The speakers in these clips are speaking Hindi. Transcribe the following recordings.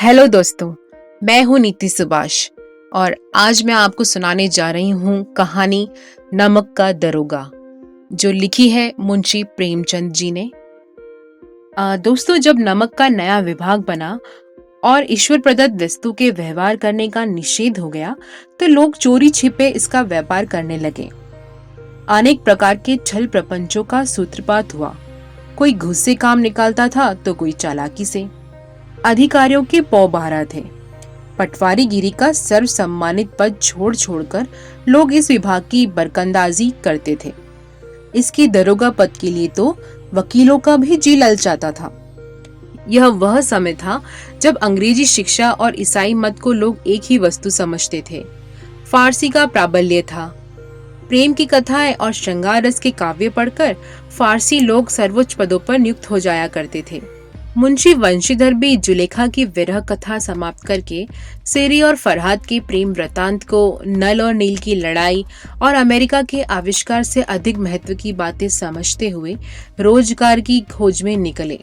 हेलो दोस्तों, मैं हूं नीति सुभाष और आज मैं आपको सुनाने जा रही हूं कहानी नमक का दरोगा, जो लिखी है मुंशी प्रेमचंद जी ने। दोस्तों, जब नमक का नया विभाग बना और ईश्वर प्रदत्त वस्तु के व्यवहार करने का निषेध हो गया, तो लोग चोरी छिपे इसका व्यापार करने लगे। अनेक प्रकार के छल प्रपंचों का सूत्रपात हुआ। कोई घुस से काम निकालता था तो कोई चालाकी से। अधिकारियों के पौबारा थे। पटवारी गिरी का सर्व सम्मानित पद छोड़ छोड़कर लोग इस विभाग की बरकंदाजी करते थे। इसकी दरोगा पद के लिए तो वकीलों का भी जी ललचाता था। यह वह समय था जब अंग्रेजी शिक्षा और ईसाई मत को लोग एक ही वस्तु समझते थे। फारसी का प्राबल्य था। प्रेम की कथाएं और श्रृंगार रस के काव्य पढ़कर फारसी लोग सर्वोच्च पदों पर नियुक्त हो जाया करते थे। मुंशी वंशीधर भी जुलेखा की विरह कथा समाप्त करके सेरी और फरहाद के प्रेम वृतांत को, नल और नील की लड़ाई और अमेरिका के आविष्कार से अधिक महत्व की बातें समझते हुए रोजगार की खोज में निकले।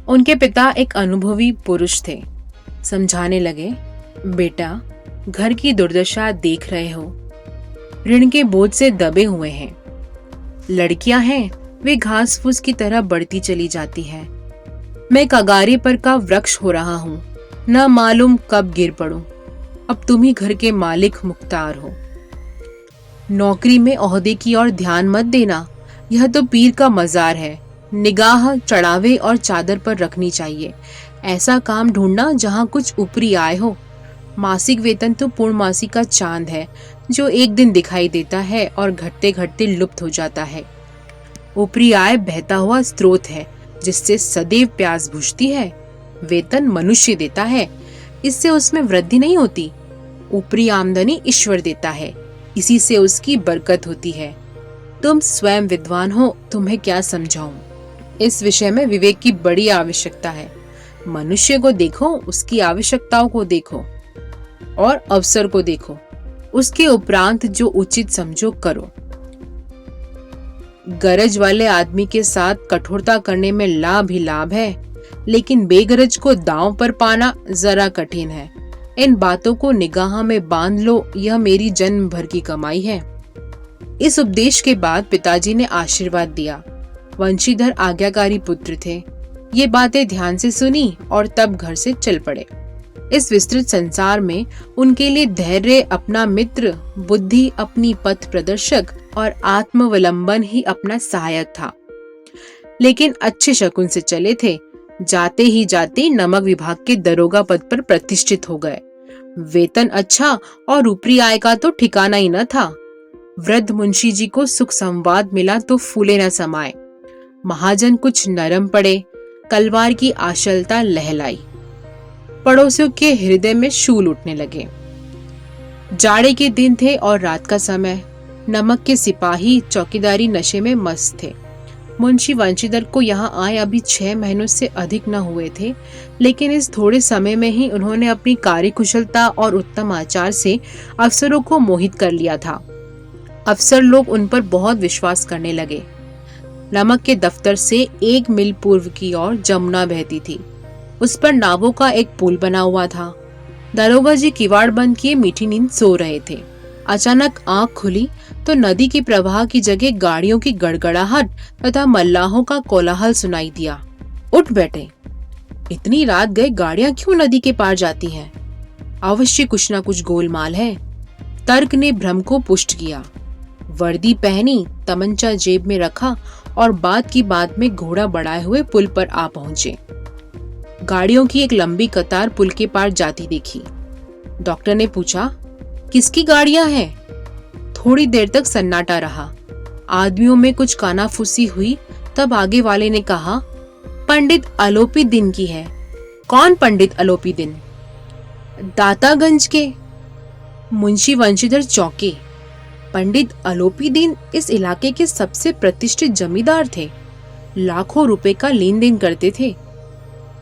उनके पिता एक अनुभवी पुरुष थे। समझाने लगे, बेटा, घर की दुर्दशा देख रहे हो, ऋण के बोझ से दबे हुए हैं। लड़कियां हैं, वे घास फूस की तरह बढ़ती चली जाती है। मैं कगारे पर का वृक्ष हो रहा हूँ, न मालूम कब गिर पड़ूं। अब तुम ही घर के मालिक मुख्तार हो। नौकरी में ओहदे की ओर ध्यान मत देना, यह तो पीर का मजार है। निगाह चढ़ावे और चादर पर रखनी चाहिए। ऐसा काम ढूंढना जहाँ कुछ ऊपरी आय हो। मासिक वेतन तो पूर्णमासी का चांद है, जो एक दिन दिखाई देता है और घटते घटते लुप्त हो जाता है। ऊपरी आय बहता हुआ स्रोत है, जिससे सदैव प्यास बुझती है। वेतन मनुष्य देता है, इससे उसमें वृद्धि नहीं होती। ऊपरी आमदनी ईश्वर देता है, इसी से उसकी बरकत होती है। तुम स्वयं विद्वान हो, तुम्हें क्या समझाऊं। इस विषय में विवेक की बड़ी आवश्यकता है। मनुष्य को देखो, उसकी आवश्यकताओं को देखो और अवसर को देखो। उसके उपरांत जो उचित समझो करो। गरज वाले आदमी के साथ कठोरता करने में लाभ ही लाभ है, लेकिन बेगरज को दांव पर पाना जरा कठिन है। इन बातों को निगाह में बांध लो, यह मेरी जन्म भर की कमाई है। इस उपदेश के बाद पिताजी ने आशीर्वाद दिया। वंशीधर आज्ञाकारी पुत्र थे। ये बातें ध्यान से सुनी और तब घर से चल पड़े। इस विस्तृत संसार में उनके लिए धैर्य अपना मित्र, बुद्धि अपनी पथ प्रदर्शक और आत्मवलंबन ही अपना सहायक था। लेकिन अच्छे शकुन से चले थे। जाते ही जाते नमक विभाग के दरोगा पद पर प्रतिष्ठित हो गए। वेतन अच्छा और ऊपरी आय का तो ठिकाना ही न था। वृद्ध मुंशी जी को सुख संवाद मिला तो फूले न समाये। महाजन कुछ नरम पड़े। कलवार की आशलता लहलाई। पड़ोसियों के हृदय में शूल उठने लगे। जाड़े के दिन थे और रात का समय। नमक के सिपाही चौकीदारी नशे में मस्त थे। मुंशी वंशीधर को यहाँ आए अभी 6 महीनों से अधिक न हुए थे, लेकिन इस थोड़े समय में ही उन्होंने अपनी कार्यकुशलता और उत्तम आचार से अफसरों को मोहित कर लिया था। अफसर लोग उन पर बहुत विश्वास करने लगे। नमक के दफ्तर से 1 मील पूर्व की ओर जमुना बहती थी। उस पर नावों का एक पुल बना हुआ था। दरोगा जी किवाड़ बंद किए मीठी नींद सो रहे थे। अचानक आंख खुली तो नदी के प्रवाह की जगह गाड़ियों की गड़गड़ाहट तथा मल्लाहों का कोलाहल सुनाई दिया। उठ बैठे। इतनी रात गए गाड़ियां क्यों नदी के पार जाती हैं? अवश्य कुछ न कुछ गोलमाल है। तर्क ने भ्रम को पुष्ट किया। वर्दी पहनी, तमंचा जेब में रखा और बात की बात में घोड़ा बढ़ाए हुए पुल पर आ पहुंचे। गाड़ियों की एक लंबी कतार पुल के पार जाती देखी। डॉक्टर ने पूछा, किसकी गाड़ियां हैं? थोड़ी देर तक सन्नाटा रहा। आदमियों में कुछ कानाफूसी हुई। तब आगे वाले ने कहा, पंडित अलोपी दिन की है। कौन पंडित अलोपी दिन? दातागंज के। मुंशी वंशीधर चौंके। पंडित अलोपी दिन इस इलाके के सबसे प्रतिष्ठित जमींदार थे। लाखों रुपए का लेन देन करते थे।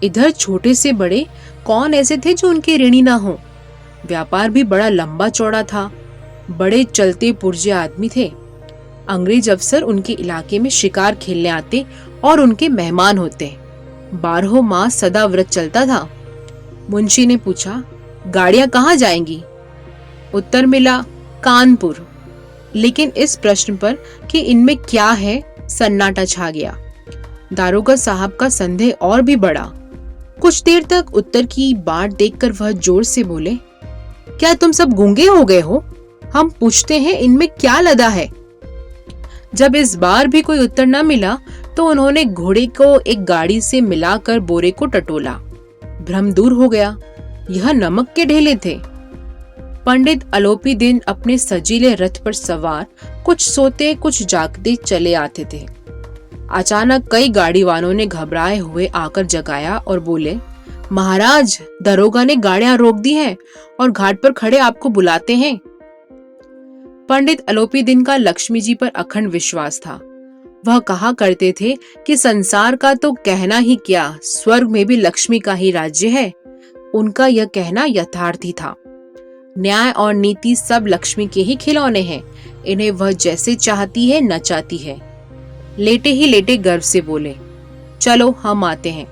इधर छोटे से बड़े कौन ऐसे थे जो उनके ऋणी ना हो। व्यापार भी बड़ा लंबा चौड़ा था। बड़े चलते पुर्जे आदमी थे। अंग्रेज अफसर उनके इलाके में शिकार खेलने आते और उनके मेहमान होते। 12 मास सदा व्रत चलता था। मुंशी ने पूछा, गाड़ियां कहाँ जाएंगी? उत्तर मिला, कानपुर। लेकिन इस प्रश्न पर कि इनमें क्या है, सन्नाटा छा गया। दारोगा साहब का संदेह और भी बढ़ा। कुछ देर तक उत्तर की बाट देखकर वह जोर से बोले, क्या तुम सब गूंगे हो गए हो? हम पूछते हैं इनमें क्या लदा है? जब इस बार भी कोई उत्तर न मिला तो उन्होंने घोड़े को एक गाड़ी से मिलाकर बोरे को टटोला। भ्रम दूर हो गया, यह नमक के ढेले थे। पंडित अलोपी दिन अपने सजीले रथ पर सवार कुछ सोते कुछ जागते चले आते थे। अचानक कई गाड़ी वालों ने घबराए हुए आकर जगाया और बोले, महाराज, दरोगा ने गाड़ियां रोक दी हैं और घाट पर खड़े आपको बुलाते हैं। पंडित अलोपी दिन का लक्ष्मी जी पर अखंड विश्वास था। वह कहा करते थे कि संसार का तो कहना ही क्या, स्वर्ग में भी लक्ष्मी का ही राज्य है। उनका यह कहना यथार्थी था। न्याय और नीति सब लक्ष्मी के ही खिलौने हैं, इन्हें वह जैसे चाहती है नचाती है। लेटे ही लेटे गर्व से बोले, चलो हम आते हैं।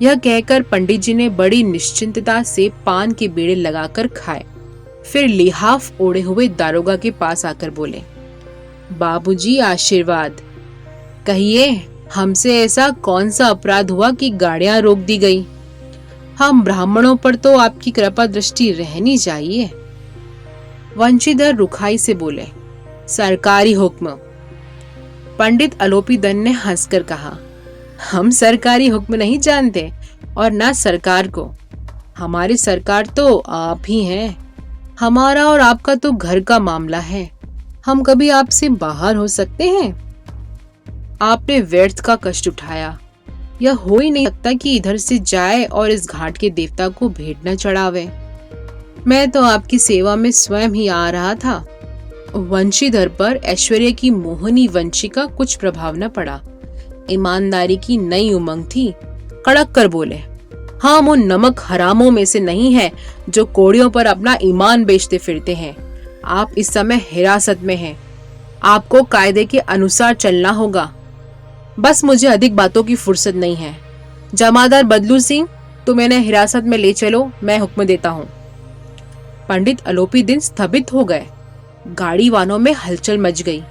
यह कहकर पंडित जी ने बड़ी निश्चिंतता से पान के बेड़े लगाकर खाए। फिर लिहाफ ओढ़े हुए दारोगा के पास आकर बोले, बाबूजी आशीर्वाद। कहिए, हमसे ऐसा कौन सा अपराध हुआ कि गाड़ियां रोक दी गई? हम ब्राह्मणों पर तो आपकी कृपा दृष्टि रहनी चाहिए। वंशीधर रुखाई से बोले, सरकारी हुक्म। पंडित अलोपीदन ने हंसकर कहा, हम सरकारी हुक्म नहीं जानते और ना सरकार को। हमारी सरकार तो आप ही हैं। हमारा और आपका तो घर का मामला है। हम कभी आपसे बाहर हो सकते हैं? आपने व्यर्थ का कष्ट उठाया। यह हो ही नहीं सकता कि इधर से जाए और इस घाट के देवता को भेंट न चढ़ावे। मैं तो आपकी सेवा में स्वयं ही आ रहा था। वंशीधर पर ऐश्वर्य की मोहनी वंशिका कुछ प्रभाव न पड़ा। ईमानदारी की नई उमंग थी। कड़क कर बोले, हम उन नमक हरामों में से नहीं है जो कोड़ियों पर अपना ईमान बेचते फिरते हैं। आप इस समय हिरासत में हैं। आपको कायदे के अनुसार चलना होगा। बस मुझे अधिक बातों की फुर्सत नहीं है। जमादार बदलू सिंह, तुम इन्हें हिरासत में ले चलो, मैं हुक्म देता हूँ। पंडित अलोपी दिन स्तब्ध हो गए। गाड़ी वालों में हलचल मच गई।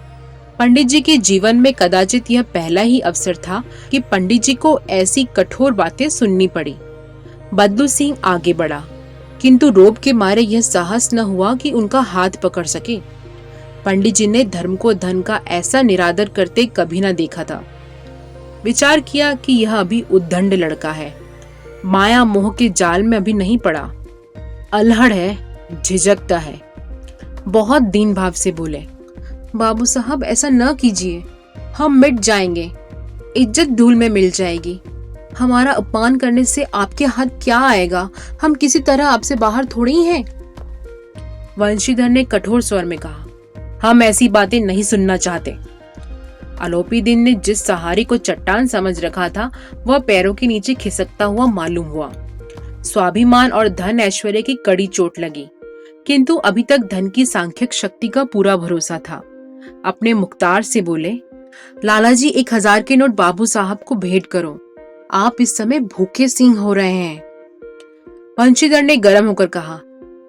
पंडित जी के जीवन में कदाचित यह पहला ही अवसर था कि पंडित जी को ऐसी कठोर बातें सुननी पड़ी। बदलू सिंह आगे बढ़ा, किंतु रोब के मारे यह साहस न हुआ कि उनका हाथ पकड़ सके। पंडित जी ने धर्म को धन का ऐसा निरादर करते कभी न देखा था। विचार किया कि यह अभी उद्दंड लड़का है, माया मोह के जाल में अभी नहीं पड़ा, अल्हड़ है, झिझकता है। बहुत दीन भाव से बोले, बाबू साहब ऐसा न कीजिए, हम मिट जाएंगे, इज्जत धूल में मिल जाएगी। हमारा अपमान करने से आपके हाथ क्या आएगा? हम किसी तरह आपसे बाहर थोड़ी ही हैं। वंशीधर ने कठोर स्वर में कहा, हम ऐसी बातें नहीं सुनना चाहते। अलोपी दिन ने जिस सहारे को चट्टान समझ रखा था वह पैरों के नीचे खिसकता हुआ मालूम हुआ। स्वाभिमान और धन ऐश्वर्य की कड़ी चोट लगी, किंतु अभी तक धन की सांख्यिक शक्ति का पूरा भरोसा था। अपने मुख्तार से बोले, लालाजी 1000 के नोट बाबू साहब को भेंट करो, आप इस समय भूखे सिंह हो रहे हैं। वंशीधर ने गर्म होकर कहा,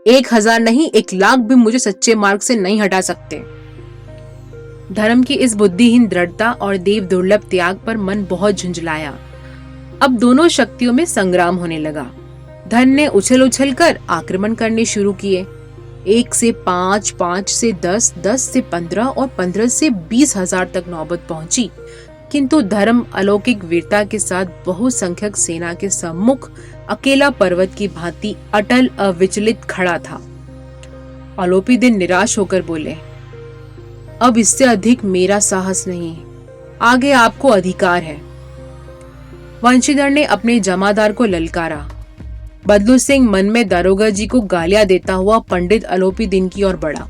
1000 नहीं, 1,00,000 भी मुझे सच्चे मार्ग से नहीं हटा सकते। धर्म की इस बुद्धिहीन दृढ़ता और देव दुर्लभ त्याग पर मन बहुत झुंझलाया। अब दोनों शक्तियों में संग्राम होने लगा। धन ने उछल उछल कर आक्रमण करने शुरू किए। 1 से 5, 5 से 10, 10 से 15 और 15 से 20,000 तक नौबत पहुंची, किंतु धर्म अलौकिक वीरता के साथ बहुसंख्यक सेना के सम्मुख अकेला पर्वत की भांति अटल अविचलित खड़ा था। अलोपी दिन निराश होकर बोले, अब इससे अधिक मेरा साहस नहीं, आगे आपको अधिकार है। वंशीधर ने अपने जमादार को ललकारा। बदलू सिंह मन में दारोगा जी को गालियां देता हुआ पंडित अलोपी दिन की ओर बढ़ा।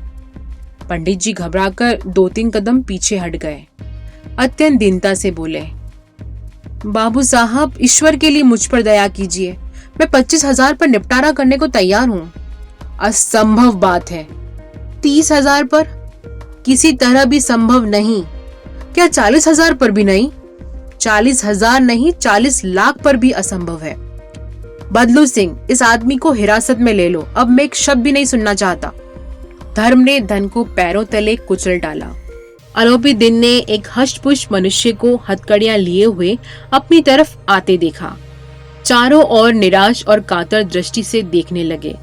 पंडित जी घबराकर 2-3 कदम पीछे हट गए। अत्यंत दीनता से बोले, बाबू साहब, ईश्वर के लिए मुझ पर दया कीजिए, मैं 25,000 पर निपटारा करने को तैयार हूँ। असंभव बात है। 30,000 पर? किसी तरह भी संभव नहीं। क्या 40,000 पर भी नहीं? 40,000 नहीं, 40 लाख पर भी असंभव है। बदलू सिंह, इस आदमी को हिरासत में ले लो, अब मैं एक शब्द भी नहीं सुनना चाहता। धर्म ने धन को पैरों तले कुचल डाला। आरोपी दिन ने एक हष्टपुष्ट मनुष्य को हथकड़ियां लिए हुए अपनी तरफ आते देखा। चारों ओर निराश और कातर दृष्टि से देखने लगे।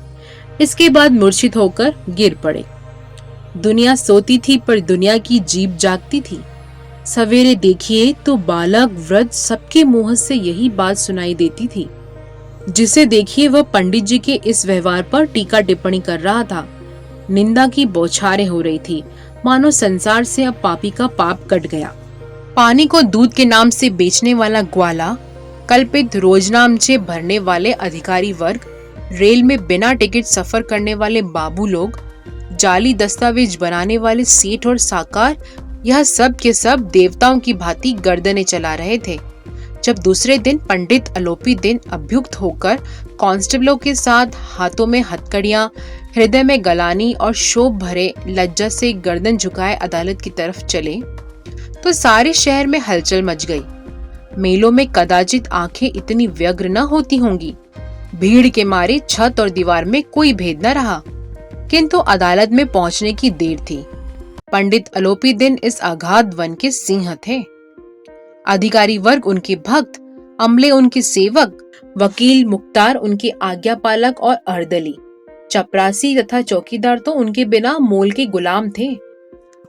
इसके बाद मूर्छित होकर गिर पड़े। दुनिया सोती थी पर दुनिया की जीभ जागती थी। सवेरे देखिए तो बालक वृद्ध सबके मुंह से यही बात सुनाई देती थी। जिसे देखिए वह पंडित जी के इस व्यवहार पर टीका टिप्पणी कर रहा था। निंदा की बौछारें हो रही थी, मानो संसार से अब पापी का पाप कट गया। पानी को दूध के नाम से बेचने वाला ग्वाला, कल्पित रोजनामचे भरने वाले अधिकारी वर्ग, रेल में बिना टिकट सफर करने वाले बाबू लोग, जाली दस्तावेज बनाने वाले सेठ और साकार, यह सब के सब देवताओं की भांति गर्दनें चला रहे थे। जब दूसरे दिन पंडित आलोपी दिन अभ्युक्त होकर कांस्टेबलों के साथ हाथों में हथकड़ियां, हृदय में गलानी और शोभ भरे लज्जा से गर्दन झुकाए अदालत की तरफ चले, तो सारे शहर में हलचल मच गई। मेलों में कदाचित आंखें इतनी व्यग्र न होती होंगी। भीड़ के मारे छत और दीवार में कोई भेद न रहा, किंतु अदालत में पहुंचने की देर थी। पंडित आलोपी दिन इस अगाध वन के सिंह थे। अधिकारी वर्ग उनके भक्त, अमले उनके सेवक, वकील मुख्तार उनके आज्ञापालक और अर्दली, चपरासी तथा चौकीदार तो उनके बिना मोल के गुलाम थे।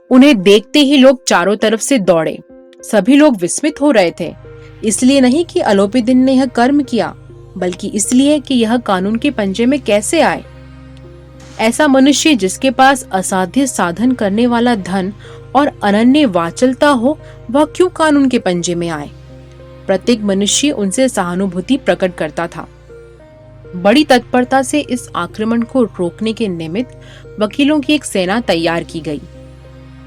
उन्हें देखते ही लोग चारों तरफ से दौड़े। सभी लोग विस्मित हो रहे थे, इसलिए नहीं कि आलोपी दिन ने यह कर्म किया, बल्कि इसलिए कि यह कानून के पंजे में कैसे आए। ऐसा मनुष्य जिसके पास असाध्य साधन करने वाला धन और अनन्य वाचलता हो, वह क्यों कानून के पंजे में आए। प्रत्येक मनुष्य उनसे सहानुभूति प्रकट करता था। बड़ी तत्परता से इस आक्रमण को रोकने के निमित्त वकीलों की एक सेना तैयार की गई।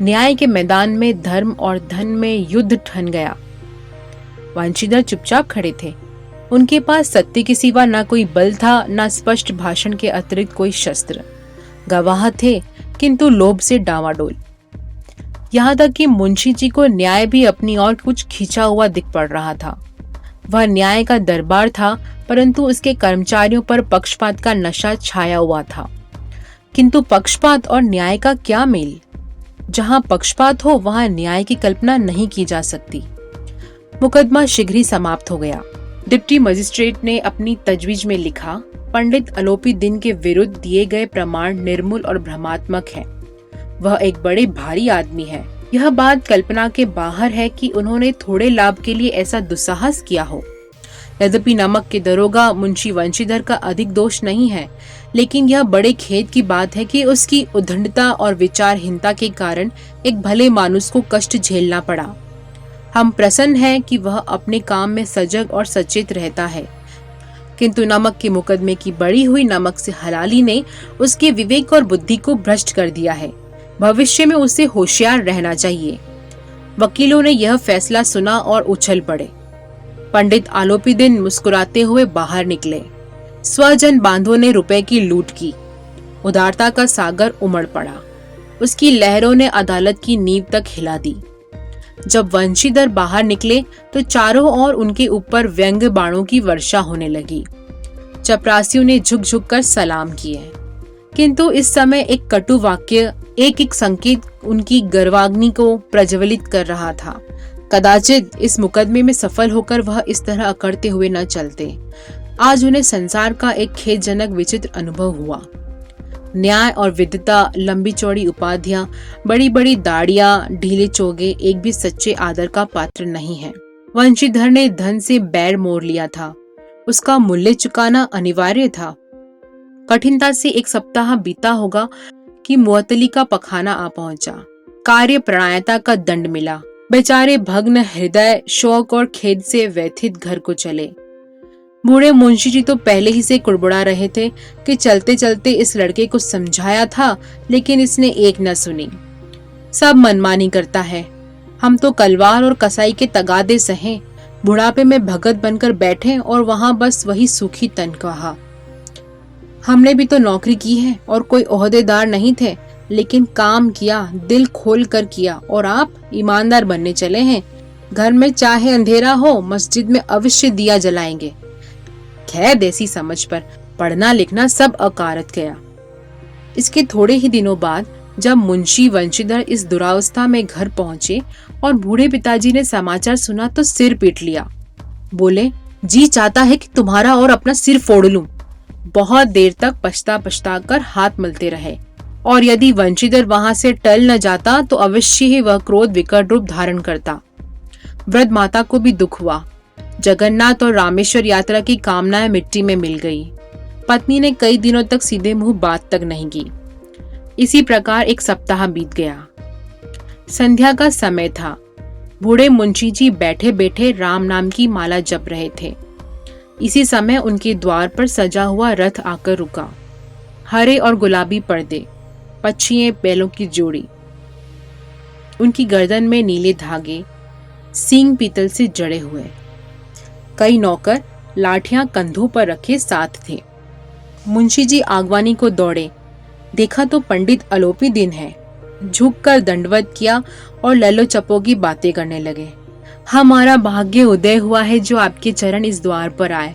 न्याय के मैदान में धर्म और धन में युद्ध ठन गया। वंशीधर चुपचाप खड़े थे। उनके पास सत्य के सिवा न कोई बल था, न स्पष्ट भाषण के अतिरिक्त कोई शस्त्र। गवाह थे, किंतु लोभ से डावाडोल। यहाँ तक कि मुंशी जी को न्याय भी अपनी ओर कुछ खींचा हुआ दिख पड़ रहा था। वह न्याय का दरबार था, परंतु उसके कर्मचारियों पर पक्षपात का नशा छाया हुआ था। किंतु पक्षपात और न्याय का क्या मेल? जहाँ पक्षपात हो वहाँ न्याय की कल्पना नहीं की जा सकती। मुकदमा शीघ्र ही समाप्त हो गया। डिप्टी मजिस्ट्रेट ने अपनी तजवीज में लिखा, पंडित आलोपी दिन के विरुद्ध दिए गए प्रमाण निर्मूल और भ्रमात्मक हैं। वह एक बड़े भारी आदमी है। यह बात कल्पना के बाहर है कि उन्होंने थोड़े लाभ के लिए ऐसा दुस्साहस किया हो। यद्यपि नमक के दरोगा मुंशी वंशीधर का अधिक दोष नहीं है, लेकिन यह बड़े खेद की बात है कि उसकी उद्दंडता और विचारहीनता के कारण एक भले मानुस को कष्ट झेलना पड़ा। हम प्रसन्न हैं कि वह अपने काम में सजग और सचेत रहता है, किंतु नमक के मुकदमे की बढ़ी हुई नमक से हलाली ने उसके विवेक और बुद्धि को भ्रष्ट कर दिया है। भविष्य में उसे होशियार रहना चाहिए। वकीलों ने यह फैसला सुना और उछल पड़े। पंडित आलोपी दिन मुस्कुराते हुए बाहर निकले। स्वजन बांधों ने रुपए की लूट की। उदारता का सागर उमड़ पड़ा। उसकी लहरों ने अदालत की नींव तक हिला दी। जब वंशीधर बाहर निकले तो चारों ओर उनके ऊपर व्यंग बाणों की वर्षा होने लगी। चपरासियों ने झुक झुक कर सलाम किए, किंतु इस समय एक कटु वाक्य, एक एक संकेत उनकी गर्वाग्नि को प्रज्वलित कर रहा था। कदाचित इस मुकदमे में सफल होकर वह इस तरह अकड़ते हुए न चलते। आज उन्हें संसार का एक खेदजनक विचित्र अनुभव हुआ। न्याय और विद्वता, लंबी चौड़ी उपाधियां, बड़ी बड़ी दाढ़ियां, ढीले चोगे एक भी सच्चे आदर का पात्र नहीं है। वंशीधर ने धन से बैर मोड़ लिया था। उसका मूल्य चुकाना अनिवार्य था। कठिनता से एक सप्ताह बीता होगा कि मुअत्तली का पखाना आ पहुंचा। कार्य प्रणायता का दंड मिला। बेचारे भग्न हृदय, शोक और खेद से व्यथित घर को चले। बूढ़े मुंशी जी तो पहले ही से कुड़बुड़ा रहे थे कि चलते चलते इस लड़के को समझाया था, लेकिन इसने एक न सुनी। सब मनमानी करता है। हम तो कलवार और कसाई के तगादे सहे, बुढ़ापे में भगत बनकर बैठे और वहां बस वही सूखी तनख्वाह। हमने भी तो नौकरी की है और कोई ओहदेदार नहीं थे, लेकिन काम किया, दिल खोल कर किया। और आप ईमानदार बनने चले हैं। घर में चाहे अंधेरा हो, मस्जिद में अवश्य दिया जलाएंगे। कैद ऐसी समझ पर पढ़ना लिखना सब अकारत गया। इसके थोड़े ही दिनों बाद जब मुंशी वंशीधर इस दुरावस्था में घर पहुंचे और बूढ़े पिताजी ने समाचार सुना तो सिर पीट लिया। बोले, जी चाहता है कि तुम्हारा और अपना सिर फोड़ लूं। बहुत देर तक पछता पछता कर हाथ मलते रहे और यदि वंशीधर वहां से टल न जाता तो अवश्य ही वह क्रोध विकट रूप धारण करता। वृद्ध माता को भी दुख हुआ। जगन्नाथ और रामेश्वर यात्रा की कामनाएं मिट्टी में मिल गई। पत्नी ने कई दिनों तक सीधे मुंह बात तक नहीं की। इसी प्रकार एक सप्ताह बीत गया। संध्या का समय था। बूढ़े मुंशी जी बैठे बैठे राम नाम की माला जप रहे थे। इसी समय उनके द्वार पर सजा हुआ रथ आकर रुका। हरे और गुलाबी पर्दे, पच्छियां बैलों की जोड़ी, उनकी गर्दन में नीले धागे, सींग पीतल से जड़े हुए। कई नौकर लाठियां कंधों पर रखे साथ थे। मुंशी जी आगवानी को दौड़े। देखा तो पंडित अलोपी दिन है। झुककर दंडवत किया और ललो चप्पो की बातें करने लगे। हमारा भाग्य उदय हुआ है जो आपके चरण इस द्वार पर आए।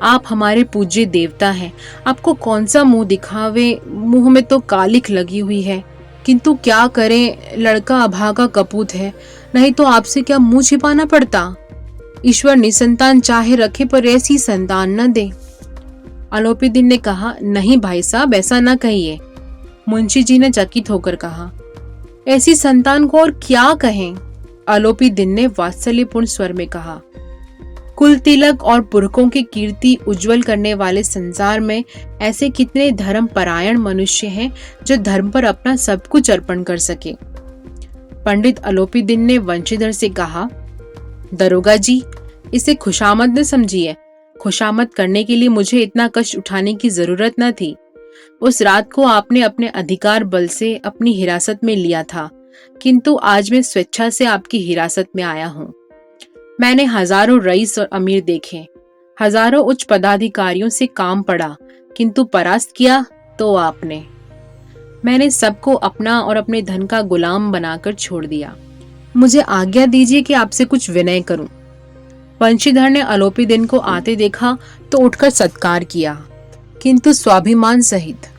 आप हमारे पूज्य देवता हैं। आपको कौन सा मुंह दिखावे, मुंह में तो कालिख लगी हुई है, किंतु क्या करें, लड़का अभागा कपूत है, नहीं तो आपसे क्या मुंह छिपाना पड़ता। ईश्वर निसंतान चाहे रखे पर ऐसी संतान न दे। अलोपी दिन ने कहा, नहीं भाई साहब, ऐसा न कहिए। मुंशी जी ने चकित होकर कहा, ऐसी संतान को और क्या कहें। अलोपी दिन ने वात्सल्यपूर्ण स्वर में कहा, कुल तिलक और पुरखों की कीर्ति उज्जवल करने वाले संसार में ऐसे कितने धर्म परायण मनुष्य हैं जो धर्म पर अपना सब कुछ अर्पण कर सके। पंडित अलोपी दिन ने वंशीधर से कहा, दरोगा जी, इसे खुशामद न समझिए। खुशामद करने के लिए मुझे इतना कष्ट उठाने की जरूरत न थी। उस रात को आपने अपने अधिकार बल से अपनी हिरासत में लिया था, किंतु आज मैं स्वेच्छा से आपकी हिरासत में आया हूँ। मैंने हजारों रईस और अमीर देखे, हजारों उच्च पदाधिकारियों से काम पड़ा, किंतु परास्त किया तो आपने। मैंने सबको अपना और अपने धन का गुलाम बनाकर छोड़ दिया। मुझे आज्ञा दीजिए कि आपसे कुछ विनय करूं। वंशीधर ने अलोपी दिन को आते देखा तो उठकर सत्कार किया, किंतु स्वाभिमान सहित।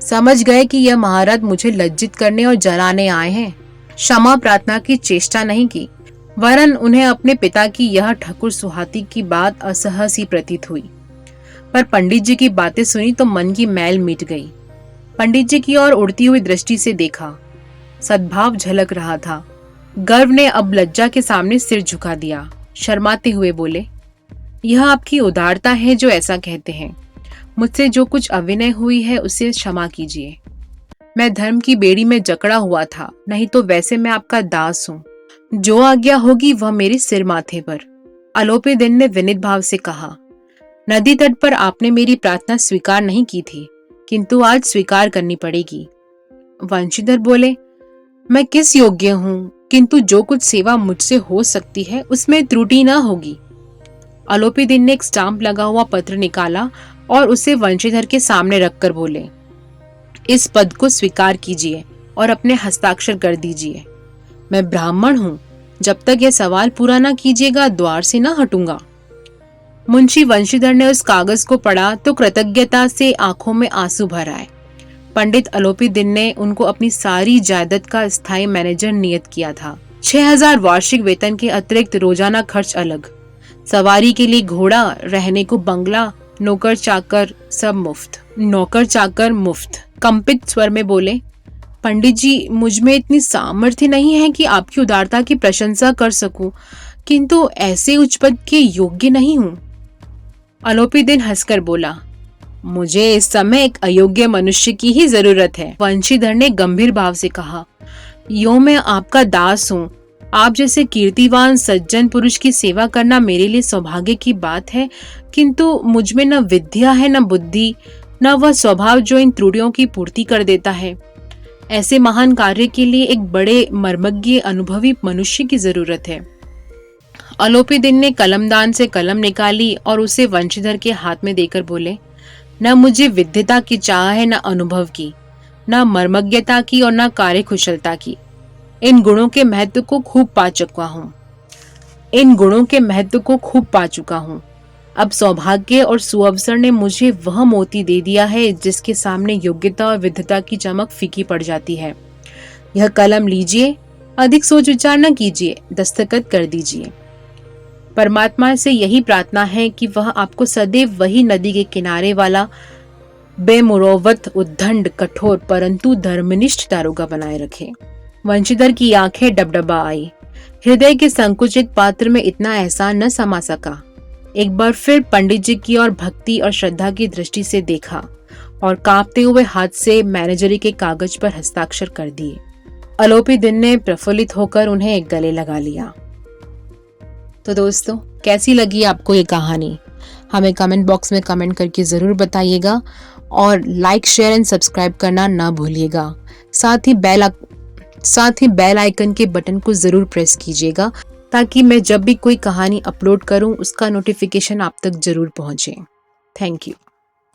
समझ गए कि यह महाराज मुझे लज्जित करने और जलाने आए हैं। क्षमा प्रार्थना की चेष्टा नहीं की, वरन उन्हें अपने पिता की यह ठकुर सुहाती की बात असहज ही प्रतीत हुई। पर पंडित जी की बातें सुनी तो मन की मैल मिट गई। पंडित जी की ओर उड़ती हुई दृष्टि से देखा, सद्भाव झलक रहा था। गर्व ने अब लज्जा के सामने सिर झुका दिया। शर्माते हुए बोले, यह आपकी उदारता है जो ऐसा कहते हैं। मुझसे जो कुछ अविनय हुई है उसे क्षमा कीजिए। मैं धर्म की बेड़ी में जकड़ा हुआ था, नहीं तो वैसे मैं आपका दास हूँ। जो आज्ञा होगी वह मेरे सिर माथे पर। अलोपी दिन ने विनीत भाव से कहा, नदी तट पर आपने मेरी प्रार्थना स्वीकार नहीं की थी, किंतु आज स्वीकार करनी पड़ेगी। वंशीधर बोले, मैं किस योग्य हूँ, किंतु जो कुछ सेवा मुझसे हो सकती है उसमें त्रुटि न होगी। अलोपी दिन ने एक स्टाम्प लगा हुआ पत्र निकाला और उसे वंशीधर के सामने रखकर बोले, इस पद को स्वीकार कीजिए और अपने हस्ताक्षर कर दीजिए। मैं ब्राह्मण हूँ, जब तक यह सवाल पूरा न कीजिएगा द्वार से न हटूंगा। मुंशी वंशीधर ने उस कागज को पढ़ा तो कृतज्ञता से आंखों में आंसू भर आए। पंडित अलोपी दिन ने उनको अपनी सारी जायदाद का स्थायी मैनेजर नियत किया था। 6000 वार्षिक वेतन के अतिरिक्त रोजाना खर्च अलग, सवारी के लिए घोड़ा, रहने को बंगला, नौकर चाकर सब मुफ्त। नौकर चाकर मुफ्त। कंपित स्वर में बोले, पंडित जी, मुझ में इतनी सामर्थ्य नहीं है कि आपकी उदारता की प्रशंसा कर सकूं, किंतु ऐसे उच्च पद के योग्य नहीं हूं। अलोपी दिन हंसकर बोला, मुझे इस समय एक अयोग्य मनुष्य की ही जरूरत है। वंशीधर ने गंभीर भाव से कहा, यो मैं आपका दास हूँ। आप जैसे कीर्तिवान सज्जन पुरुष की सेवा करना मेरे लिए सौभाग्य की बात है, किंतु मुझ में न विद्या है, न बुद्धि, न वह स्वभाव जो इन त्रुटियों की पूर्ति कर देता है। ऐसे महान कार्य के लिए एक बड़े मर्मज्ञ अनुभवी मनुष्य की जरूरत है। अलोपी दिन ने कलमदान से कलम निकाली और उसे वंशीधर के हाथ में देकर बोले, न मुझे विद्यता की चाह है, न अनुभव की, न मर्मज्ञता की और न कार्यकुशलता की। इन गुणों के महत्व को खूब पा चुका हूँ। अब सौभाग्य और सुअवसर ने मुझे वह मोती दे दिया है जिसके सामने योग्यता और विद्वता की चमक फीकी पड़ जाती है। यह कलम लीजिए, अधिक सोच विचार न कीजिए, दस्तखत कर दीजिए। परमात्मा से यही प्रार्थना है कि वह आपको सदैव वही नदी के किनारे वाला बेमुरौवत, उद्दंड, कठोर परंतु धर्मनिष्ठ दारोगा बनाए रखे। वंशीधर की आंखें डबडबा आई। हृदय के संकुचित पात्र में इतना एहसान न समा सका। एक बार फिर पंडित जी की ओर भक्ति और श्रद्धा की दृष्टि से देखा और कांपते हुए हाथ से मैनेजरी के कागज पर हस्ताक्षर कर दिए। अलोपी दिन ने प्रफुल्लित होकर उन्हें एक गले लगा लिया। तो दोस्तों, कैसी लगी आपको ये कहानी? हमें कमेंट बॉक्स में कमेंट करके जरूर बताइएगा और लाइक, शेयर एंड सब्सक्राइब करना ना भूलिएगा। साथ ही बेल आइकन के बटन को जरूर प्रेस कीजिएगा ताकि मैं जब भी कोई कहानी अपलोड करूं उसका नोटिफिकेशन आप तक जरूर पहुंचे। Thank you.